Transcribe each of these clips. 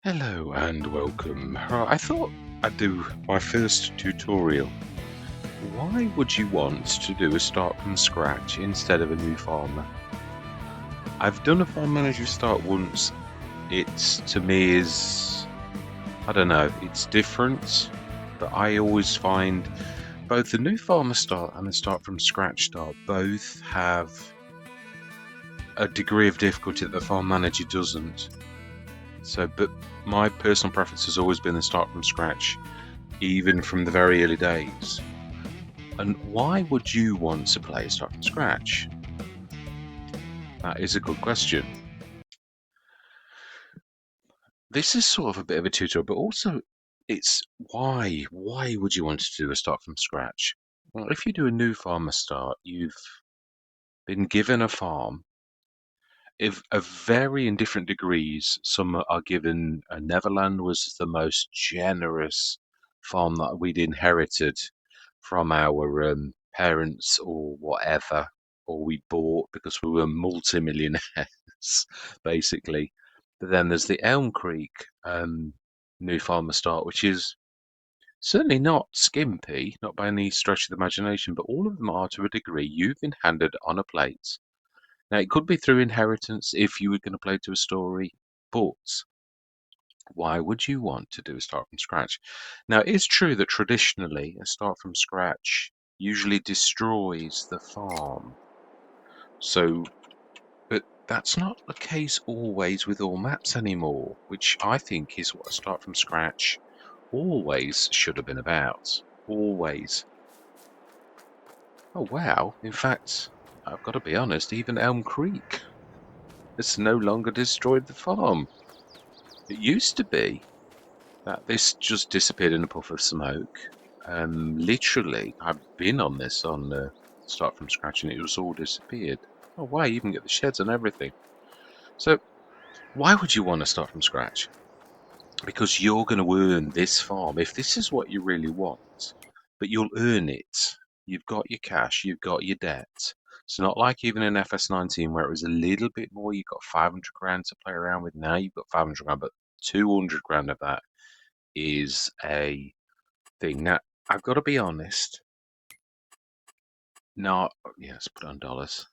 Hello and welcome. I thought I'd do my first tutorial. Why would you want to do a start from scratch instead of a new farmer? I've done a farm manager start once. It's to me is, I don't know, it's different, but I always find both the new farmer start and the start from scratch start both have a degree of difficulty that the farm manager doesn't. But my personal preference has always been the start from scratch, even from the very early days. And why would you want to play start from scratch? That is a good question. This is sort of a bit of a tutorial, but also it's why? Why would you want to do a start from scratch? Well, if you do a new farmer start, you've been given a farm of varying different degrees. Some are given, Neverland was the most generous farm that we'd inherited from our parents or whatever, or we bought because we were multimillionaires, basically. But then there's the Elm Creek new farmer start, which is certainly not skimpy, not by any stretch of the imagination, but all of them are to a degree you've been handed on a plate. Now, it could be through inheritance if you were going to play to a story, but why would you want to do a start from scratch? Now, it is true that traditionally a start from scratch usually destroys the farm. So, but that's not the case always with all maps anymore, which I think is what a start from scratch always should have been about. Always. Oh, wow. In fact, I've got to be honest, even Elm Creek has no longer destroyed the farm. It used to be that this just disappeared in a puff of smoke. Literally, I've been on this on start from scratch, and it was all disappeared. Oh wow! You even get the sheds and everything. So why would you want to start from scratch? Because you're going to earn this farm if this is what you really want. But you'll earn it. You've got your cash. You've got your debt. It's not like even in FS19 where it was a little bit more. You've got 500 grand to play around with. Now you've got 500 grand, but 200 grand of that is a thing. Now, I've got to be honest. No, yeah, let's put it on dollars.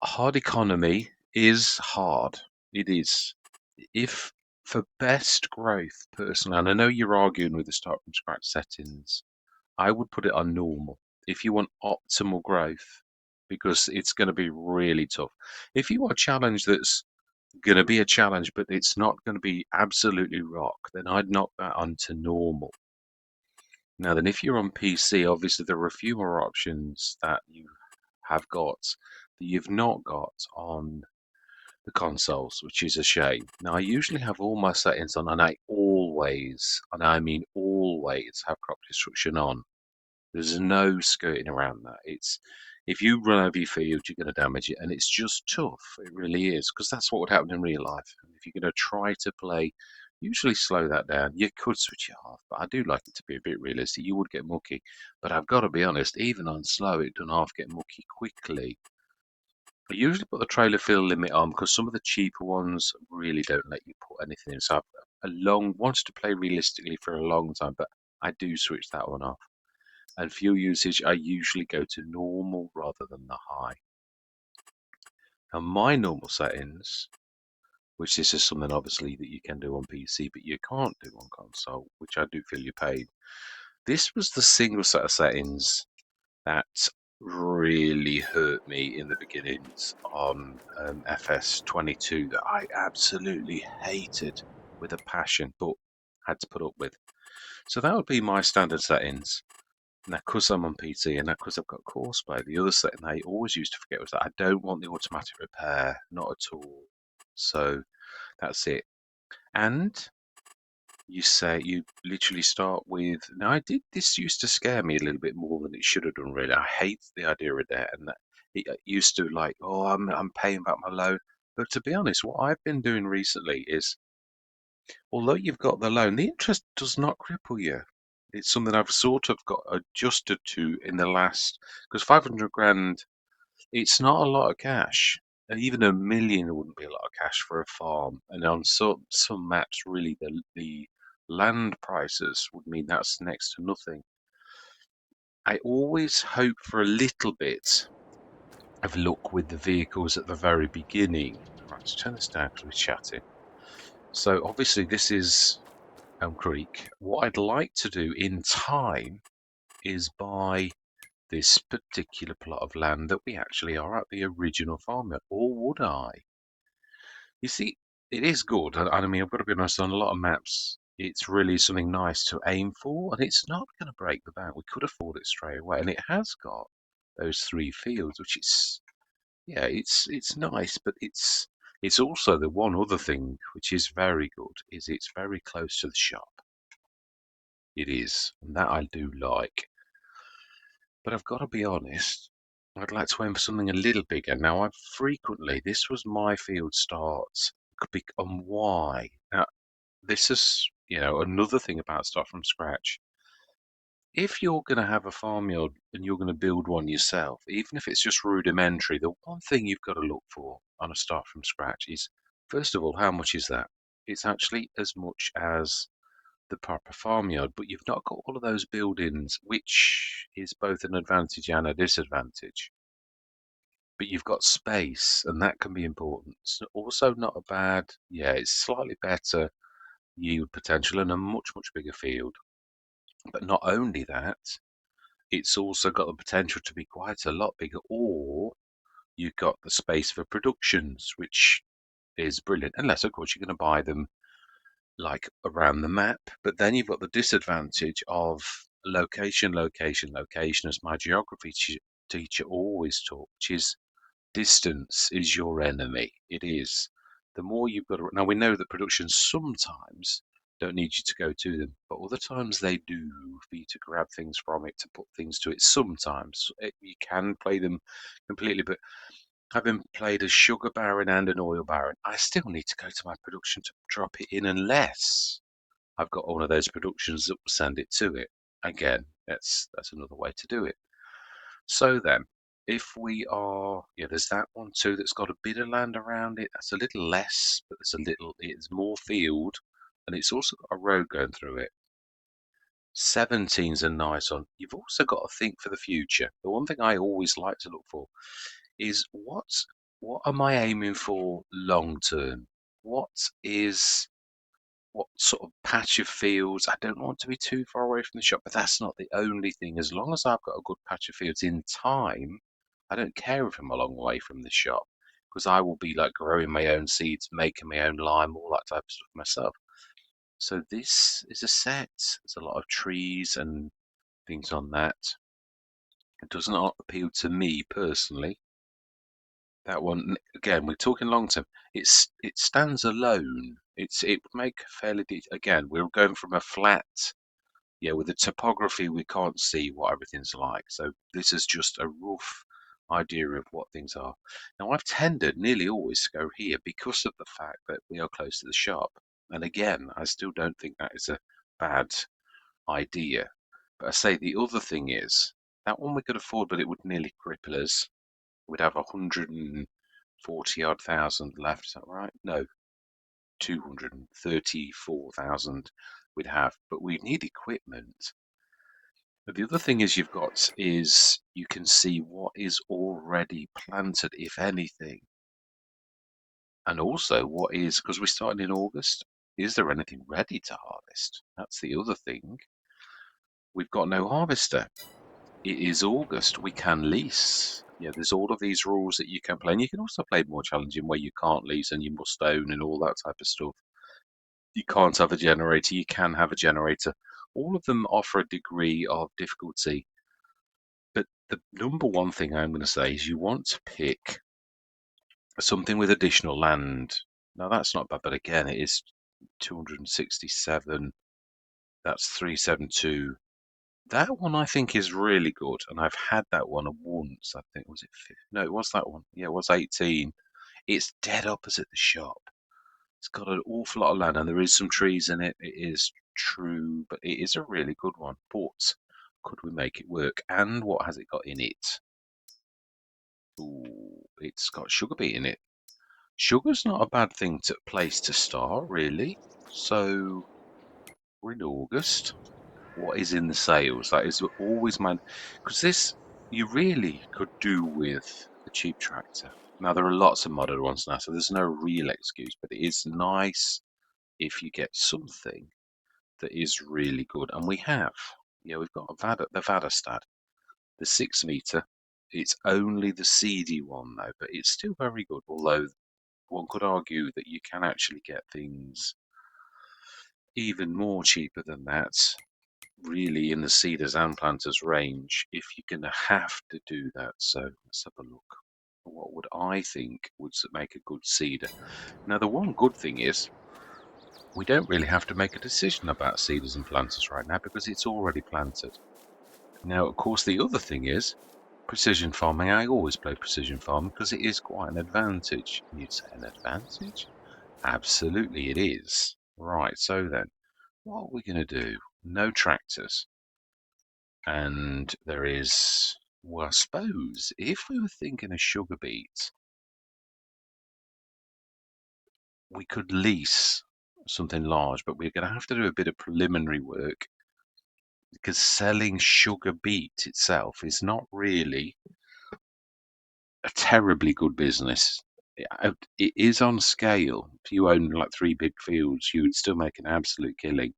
Hard economy is hard. It is. If for best growth, personally, and I know you're arguing with the start from scratch settings, I would put it on normal if you want optimal growth, because it's going to be really tough. If you want a challenge that's going to be a challenge, but it's not going to be absolutely rock, then I'd knock that onto normal. Now then, if you're on PC, obviously there are a few more options that you have got that you've not got on the consoles, which is a shame. Now, I usually have all my settings on, and I always, and I mean always, have crop destruction on. There's no skirting around that. It's if you run over your field, you're going to damage it, and it's just tough. It really is, because that's what would happen in real life. And if you're going to try to play, usually slow that down. You could switch it off, but I do like it to be a bit realistic. You would get mucky, but I've got to be honest. Even on slow, it doesn't half get mucky quickly. I usually put the trailer fill limit on because some of the cheaper ones really don't let you put anything in. So I've wanted to play realistically for a long time, but I do switch that one off. And fuel usage, I usually go to normal rather than the high. Now, my normal settings, which this is something obviously that you can do on PC, but you can't do on console, which I do feel you paid. This was the single set of settings that really hurt me in the beginnings on FS22 that I absolutely hated with a passion, but had to put up with. So that would be my standard settings. Now, because I'm on PT and because I've got course play, the other setting I always used to forget was that I don't want the automatic repair, not at all. So that's it. And you literally start with. Now, this used to scare me a little bit more than it should have done, really. I hate the idea of that, and that it used to like, oh, I'm paying back my loan. But to be honest, what I've been doing recently is, although you've got the loan, the interest does not cripple you. It's something I've sort of got adjusted to in the last, because 500 grand, it's not a lot of cash. even a million wouldn't be a lot of cash for a farm. And on some maps, really, the land prices would mean that's next to nothing. I always hope for a little bit of luck with the vehicles at the very beginning. Right, let's turn this down because we're chatting. So obviously this is Elm Creek. What I'd like to do in time is buy this particular plot of land that we actually are at the original farmyard, or would I? You see, it is good, and I mean, I've got to be honest, on a lot of maps, it's really something nice to aim for, and it's not going to break the bank. We could afford it straight away, and it has got those 3 fields, which is, yeah, it's nice, but it's also the one other thing which is very good is it's very close to the shop. It is, and that I do like. But I've got to be honest, I'd like to aim for something a little bigger. Now, I've frequently, this was my field start, could become why. Now, this is, another thing about start from scratch. If you're going to have a farmyard and you're going to build one yourself, even if it's just rudimentary, the one thing you've got to look for on a start from scratch is, first of all, how much is that? It's actually as much as the proper farmyard, but you've not got all of those buildings, which is both an advantage and a disadvantage. But you've got space, and that can be important. It's also not a bad, yeah, it's slightly better yield potential and a much, much bigger field. But not only that, it's also got the potential to be quite a lot bigger, or you've got the space for productions, which is brilliant, unless, of course, you're going to buy them like around the map. But then you've got the disadvantage of location, location, location, as my geography teacher always taught, which is distance is your enemy. It is. The more you've got to, now we know that productions sometimes don't need you to go to them, but other times they do for you to grab things from it, to put things to it. Sometimes you can play them completely, but having played a sugar baron and an oil baron, I still need to go to my production to drop it in unless I've got one of those productions that will send it to it. Again, that's another way to do it. So then, if we are, yeah, there's that one too that's got a bit of land around it. That's a little less, but it's more field, and it's also got a road going through it. 17's a nice one. You've also got to think for the future. The one thing I always like to look for is what am I aiming for long term? What is what sort of patch of fields? I don't want to be too far away from the shop, but that's not the only thing. As long as I've got a good patch of fields in time, I don't care if I'm a long way from the shop because I will be like growing my own seeds, making my own lime, all that type of stuff myself. So this is a set. There's a lot of trees and things on that. It does not appeal to me personally. That one, again, we're talking long term. It stands alone. It would make fairly again. We're going from a flat, yeah, with the topography we can't see what everything's like. So this is just a rough idea of what things are. Now I've tended nearly always to go here because of the fact that we are close to the shop. And again, I still don't think that is a bad idea. But I say the other thing is that one we could afford, but it would nearly cripple us. We'd have 140 odd thousand left. Is that right? No, 234,000 we'd have, but we need equipment. But the other thing is you can see what is already planted, if anything, and also what is, because we're starting in August, is there anything ready to harvest? That's the other thing. We've got no harvester. It is August. We can lease. Yeah, there's all of these rules that you can play, and you can also play more challenging where you can't lease and you must own and all that type of stuff. You can't have a generator. You can have a generator. All of them offer a degree of difficulty. But the number one thing I'm going to say is you want to pick something with additional land. Now that's not bad, but again, it is 267. That's 372. That one I think is really good, and I've had that one once. I think was it? No, it was that one. Yeah, it was 18. It's dead opposite the shop. It's got an awful lot of land, and there is some trees in it. It is true, but it is a really good one. But could we make it work? And what has it got in it? Ooh, it's got sugar beet in it. Sugar's not a bad thing to place to start, really. So we're in August. What is in the sales? That is always my, because this you really could do with a cheap tractor. Now there are lots of modern ones now, so there's no real excuse, but it is nice if you get something that is really good. And we have, we've got the Vadastad, the 6 meter. It's only the seedy one though, but it's still very good. Although one could argue that you can actually get things even more cheaper than that, really, in the seeders and planters range, if you're going to have to do that. So let's have a look. What would I think would make a good seeder? Now, the one good thing is we don't really have to make a decision about seeders and planters right now because it's already planted. Now, of course, the other thing is precision farming. I always play precision farming because it is quite an advantage. And you'd say an advantage? Absolutely, it is. Right, so then, what are we going to do? No tractors. And there is, well, I suppose, if we were thinking of sugar beet, we could lease something large, but we're going to have to do a bit of preliminary work because selling sugar beet itself is not really a terribly good business. It is on scale. If you own like 3 big fields, you would still make an absolute killing.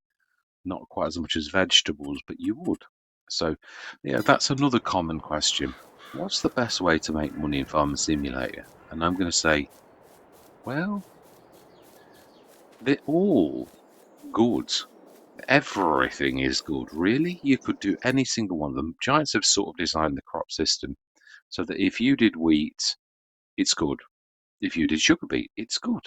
Not quite as much as vegetables, but you would. So, yeah, that's another common question. What's the best way to make money in Farming Simulator? And I'm going to say, well, they're all good. Everything is good, really. You could do any single one of them. Giants have sort of designed the crop system so that if you did wheat, it's good. If you did sugar beet, it's good.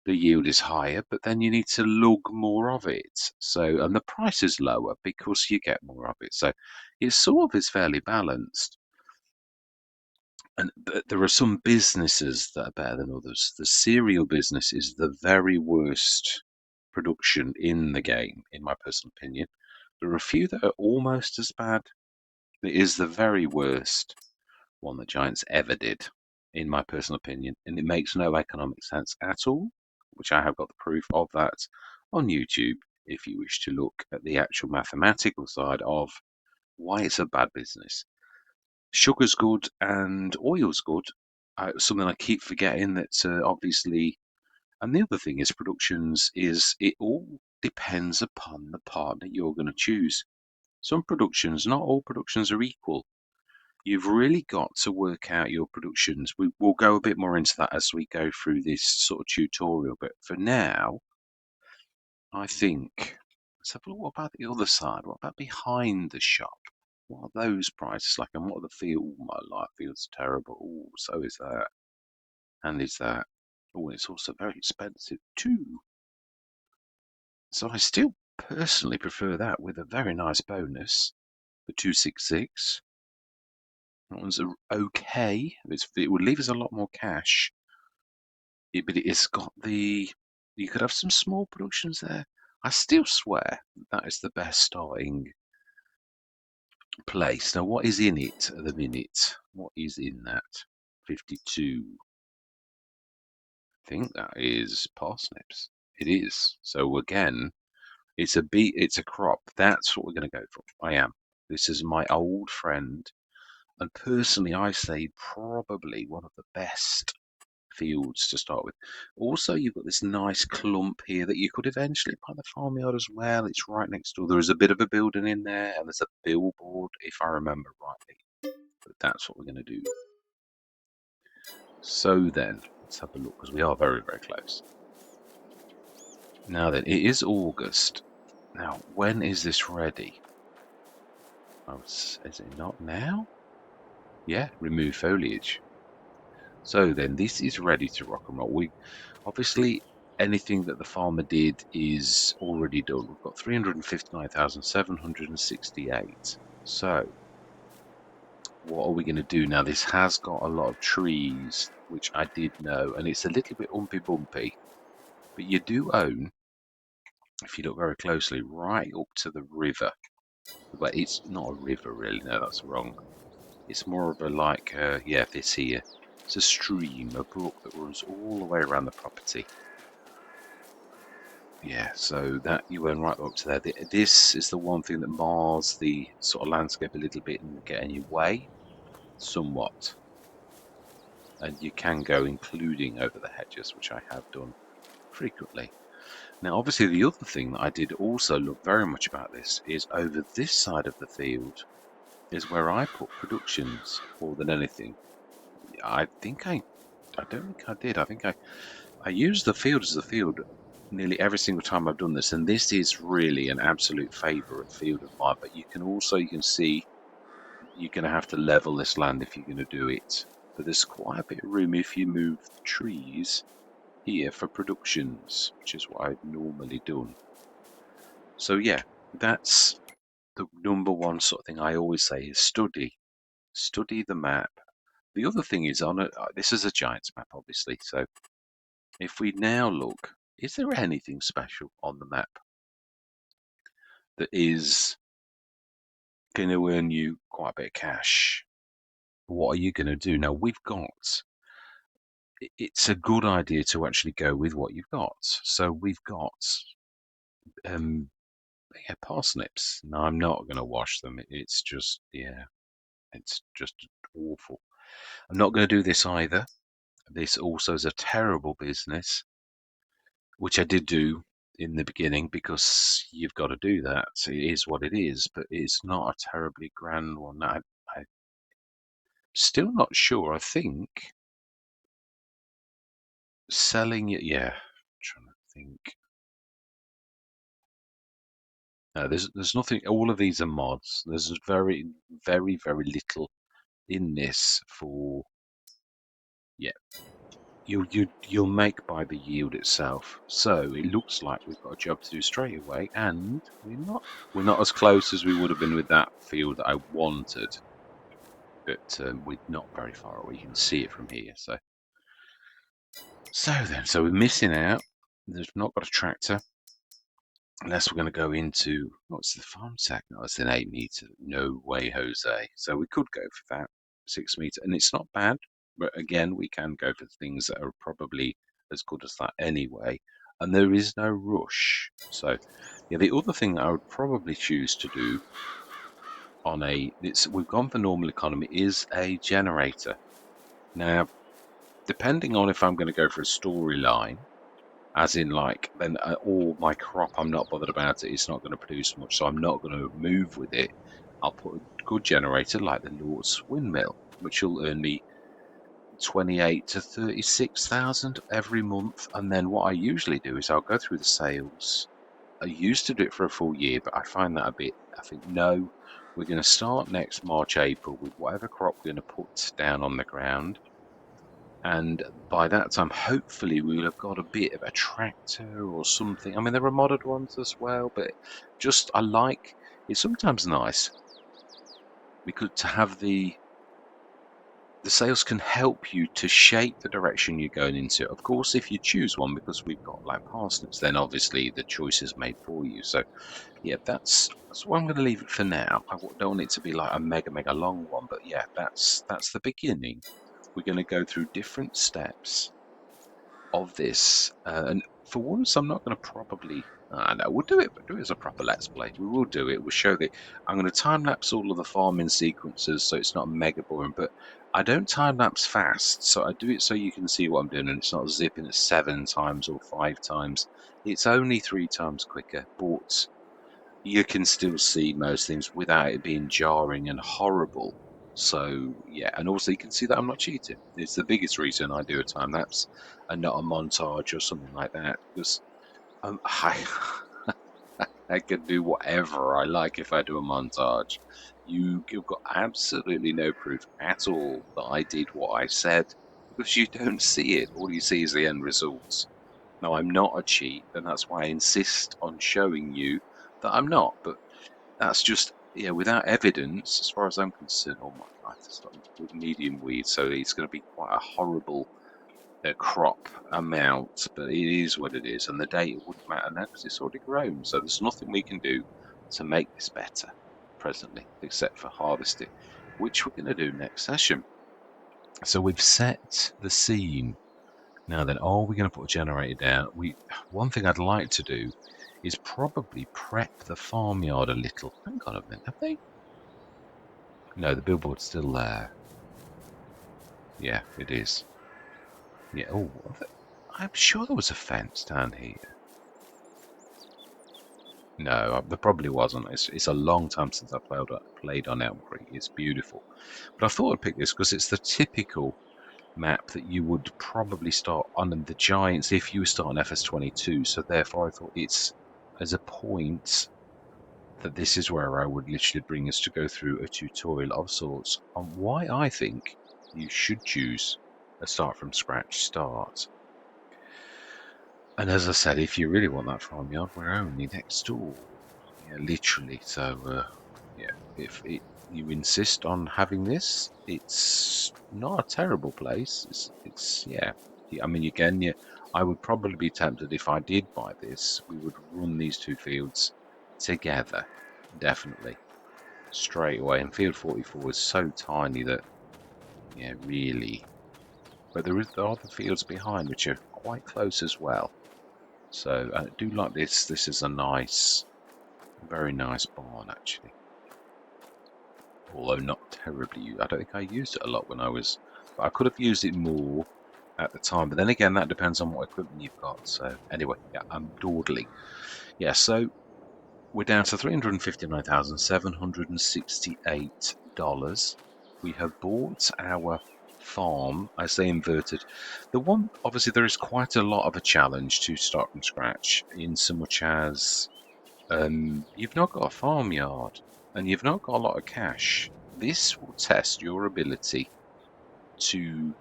The yield is higher, but then you need to lug more of it. So, and the price is lower because you get more of it. So, it sort of is fairly balanced. And but there are some businesses that are better than others. The cereal business is the very worst production in the game, in my personal opinion. There are a few that are almost as bad. It is the very worst one that Giants ever did, in my personal opinion, and it makes no economic sense at all, which I have got the proof of that on YouTube if you wish to look at the actual mathematical side of why it's a bad business. Sugar's good and oil's good. Something I keep forgetting that obviously, and the other thing is productions is it all depends upon the partner you're going to choose. Some productions, not all productions are equal. You've really got to work out your productions. We'll go a bit more into that as we go through this sort of tutorial, but for now, I think, let's have a look. What about the other side? What about behind the shop? What are those prices like? And what are the field? My life feels terrible. Oh, so is that. And is that. Oh, it's also very expensive too. So I still personally prefer that with a very nice bonus for 266. That one's okay. It would leave us a lot more cash. But it's got the. You could have some small productions there. I still swear that is the best starting place. Now, what is in it at the minute? What is in that? 52. I think that is parsnips. It is. So again, it's a beet, it's a crop. That's what we're going to go for. I am. This is my old friend. And personally, I say probably one of the best fields to start with. Also, you've got this nice clump here that you could eventually buy the farmyard as well. It's right next door. There is a bit of a building in there, and there's a billboard, if I remember rightly. But that's what we're going to do. So then, let's have a look, because we are very, very close. Now then, it is August. Now, when is this ready? Oh, is it not now? Yeah, remove foliage. So then, this is ready to rock and roll. We obviously anything that the farmer did is already done. We've got 359,768. So what are we going to do now? This has got a lot of trees, which I did know, and it's a little bit umpy bumpy. But you do own, if you look very closely, right up to the river. But it's not a river really. No, that's wrong. It's more of a like, yeah, this here. It's a stream, a brook that runs all the way around the property. Yeah, so that you went right up to there. This is the one thing that mars the sort of landscape a little bit and will get in your way somewhat. And you can go including over the hedges, which I have done frequently. Now, obviously, the other thing that I did also look very much about this is over this side of the field is where I put productions more than anything. I think I don't think I did. I think I used the field as a field nearly every single time I've done this, and this is really an absolute favourite field of mine. But you can see you're going to have to level this land if you're going to do it. But there's quite a bit of room if you move the trees here for productions, which is what I've normally done. So yeah, that's the number one sort of thing I always say is study the map. The other thing is this is a Giants map, obviously. So if we now look, is there anything special on the map that is going to earn you quite a bit of cash? What are you going to do? Now it's a good idea to actually go with what you've got. So we've got um, yeah, parsnips. Now I'm not going to wash them. It's just, yeah, it's just awful. I'm not going to do this either. This also is a terrible business, which I did do in the beginning because you've got to do that. It is what it is, but it's not a terribly grand one. I'm still not sure. I think selling it, yeah, I'm trying to think. No, there's nothing. All of these are mods. There's very, very, very little in this for, yeah. You'll make by the yield itself. So it looks like we've got a job to do straight away, and we're not as close as we would have been with that field that I wanted, but we're not very far away. You can see it from here. So we're missing out. There's not got a tractor. Unless we're going to go into, what's the farm sack? No, it's an 8 meter. No way, Jose. So we could go for that 6 meter, and it's not bad. But again, we can go for things that are probably as good as that anyway. And there is no rush. So, yeah, the other thing that I would probably choose to do we've gone for normal economy, is a generator. Now, depending on if I'm going to go for a storyline, as in like then all my crop, I'm not bothered about it, it's not going to produce much, so I'm not going to move with it. I'll put a good generator like the Lord's windmill, which will earn me 28 to 36,000 every month. And then what I usually do is I'll go through the sales. I used to do it for a full year, but I find that a bit, I think, no, we're going to start next March, April with whatever crop we're going to put down on the ground. And by that time, hopefully, we'll have got a bit of a tractor or something. I mean, there are modded ones as well, but it's sometimes nice because to have the sales can help you to shape the direction you're going into. Of course, if you choose one, because we've got like parsnips, then obviously the choice is made for you. So yeah, that's what I'm going to leave it for now. Don't want it to be like a mega mega long one, but yeah, that's the beginning. We're going to go through different steps of this. And for once, I'm not going to probably. No, we'll do it, but do it as a proper Let's Play. We will do it. We'll show the. I'm going to time lapse all of the farming sequences so it's not mega boring, but I don't time lapse fast. So I do it so you can see what I'm doing and it's not zipping at 7 times or 5 times. It's only 3 times quicker, but you can still see most things without it being jarring and horrible. So yeah, and also you can see that I'm not cheating. It's the biggest reason I do a time lapse and not a montage or something like that, because I I can do whatever I like if I do a montage. You've got absolutely no proof at all that I did what I said because you don't see it. All you see is the end results. Now I'm not a cheat, and that's why I insist on showing you that I'm not. But that's just, yeah, without evidence, as far as I'm concerned. Oh my God, it's like with medium weed, so it's going to be quite a horrible crop amount, but it is what it is, and the data wouldn't matter now because it's already grown. So there's nothing we can do to make this better presently, except for harvest it, which we're going to do next session. So we've set the scene. Now then, are we going to put a generator down? One thing I'd like to do is probably prep the farmyard a little. Hang on a minute, have they? No, the billboard's still there. Yeah, it is. Yeah. Oh, I'm sure there was a fence down here. No, there probably wasn't. It's a long time since I played on Elm Creek. It's beautiful, but I thought I'd pick this because it's the typical map that you would probably start on the Giants if you start on FS22. So therefore, I thought it's as a point that this is where I would literally bring us to go through a tutorial of sorts on why I think you should choose a start from scratch start. And as I said, if you really want that farmyard, we're only next door. Yeah, literally. So, yeah, if you insist on having this, it's not a terrible place. Yeah. I mean, again, yeah, I would probably be tempted if I did buy this. We would run these two fields together, definitely, straight away. And field 44 is so tiny that, yeah, really. But there are the fields behind which are quite close as well. So I do like this. This is a nice, very nice barn, actually. Although not terribly. I don't think I used it a lot when I was, but I could have used it more at the time. But then again, that depends on what equipment you've got. So anyway, yeah, I'm dawdling. Yeah, so we're down to $359,768. We have bought our farm. I say inverted. The one, obviously, there is quite a lot of a challenge to start from scratch, in so much as you've not got a farmyard and you've not got a lot of cash. This will test your ability to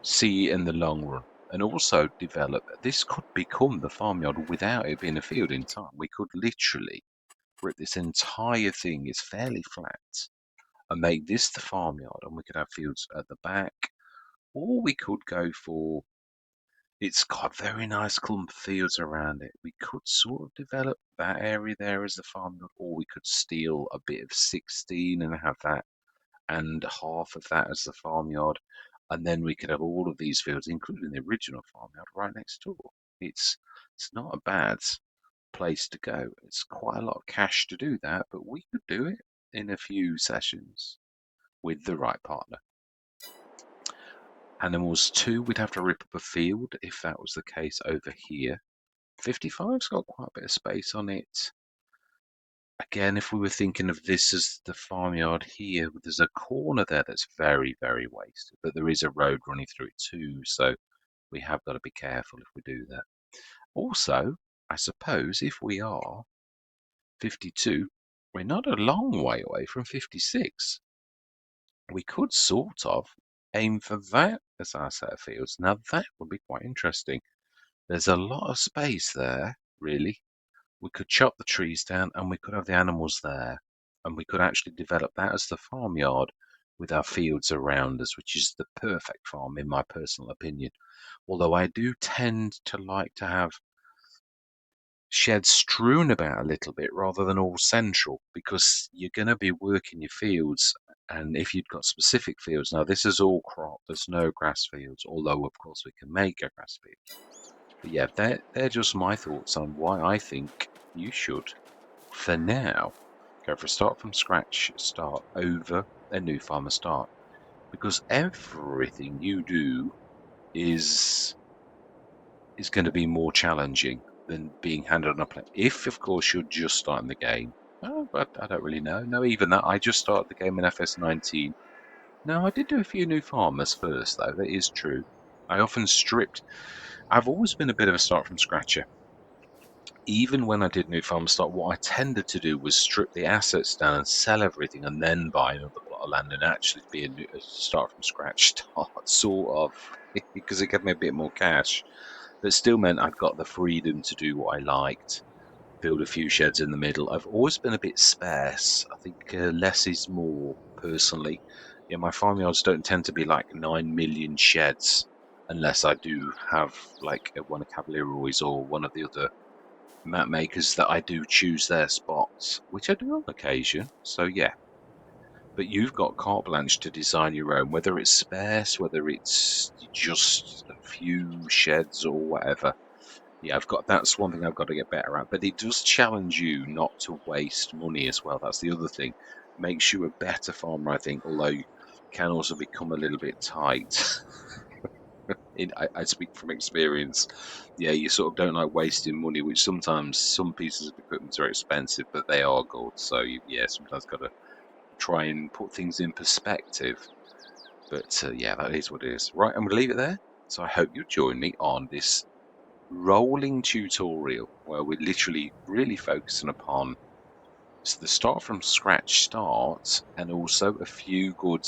see in the long run and also develop. This could become the farmyard without it being a field in time. We could literally rip this entire thing, is fairly flat, and make this the farmyard, and we could have fields at the back, or we could go for, it's got very nice clump fields around it. We could sort of develop that area there as the farmyard, or we could steal a bit of 16 and have that, and half of that as the farmyard, and then we could have all of these fields, including the original farmyard, right next door. It's not a bad place to go. It's quite a lot of cash to do that, but we could do it in a few sessions with the right partner. Animals 2, we'd have to rip up a field if that was the case over here. 55's got quite a bit of space on it. Again, if we were thinking of this as the farmyard here, there's a corner there that's very, very wasted, but there is a road running through it too, so we have got to be careful if we do that. Also, I suppose if we are 52, we're not a long way away from 56. We could sort of aim for that as our set of fields. Now that would be quite interesting. There's a lot of space there, really. We could chop the trees down and we could have the animals there. And we could actually develop that as the farmyard with our fields around us, which is the perfect farm in my personal opinion. Although I do tend to like to have sheds strewn about a little bit rather than all central, because you're going to be working your fields. And if you've got specific fields, now this is all crop, there's no grass fields, although of course we can make a grass field. But yeah, they're just my thoughts on why I think you should, for now, go for a start from scratch start over a new farmer start, because everything you do is going to be more challenging than being handed on a plane. If, of course, you're just starting the game. Oh, but I don't really know. No, even that. I just started the game in FS19. No, I did do a few new farmers first, though. That is true. I often stripped. I've always been a bit of a start from scratcher. Even when I did new farm start, what I tended to do was strip the assets down and sell everything and then buy another plot of land and actually be a start from scratch start, sort of, because it gave me a bit more cash. But still meant I'd got the freedom to do what I liked, build a few sheds in the middle. I've always been a bit sparse. I think less is more, personally. Yeah, my farmyards don't tend to be like 9 million sheds unless I do have like one of Cavalieroy's or one of the other map makers that I do choose their spots, which I do on occasion. So yeah, but you've got carte blanche to design your own, whether it's sparse, whether it's just a few sheds or whatever. Yeah, that's one thing I've got to get better at. But it does challenge you not to waste money as well. That's the other thing. Makes you a better farmer, I think, although you can also become a little bit tight. I speak from experience. Yeah, you sort of don't like wasting money, which sometimes some pieces of equipment are expensive, but they are good. So yeah, sometimes got to try and put things in perspective. But yeah, that is what it is. Right, I'm going to leave it there. So I hope you join me on this rolling tutorial where we're literally really focusing upon the start from scratch start and also a few good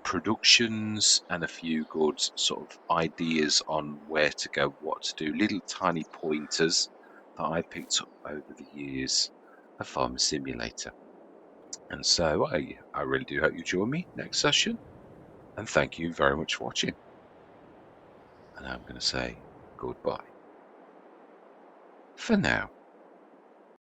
productions and a few good sort of ideas on where to go, what to do, little tiny pointers that I picked up over the years of Farmer Simulator. And so I really do hope you join me next session. And thank you very much for watching. And I'm going to say goodbye for now.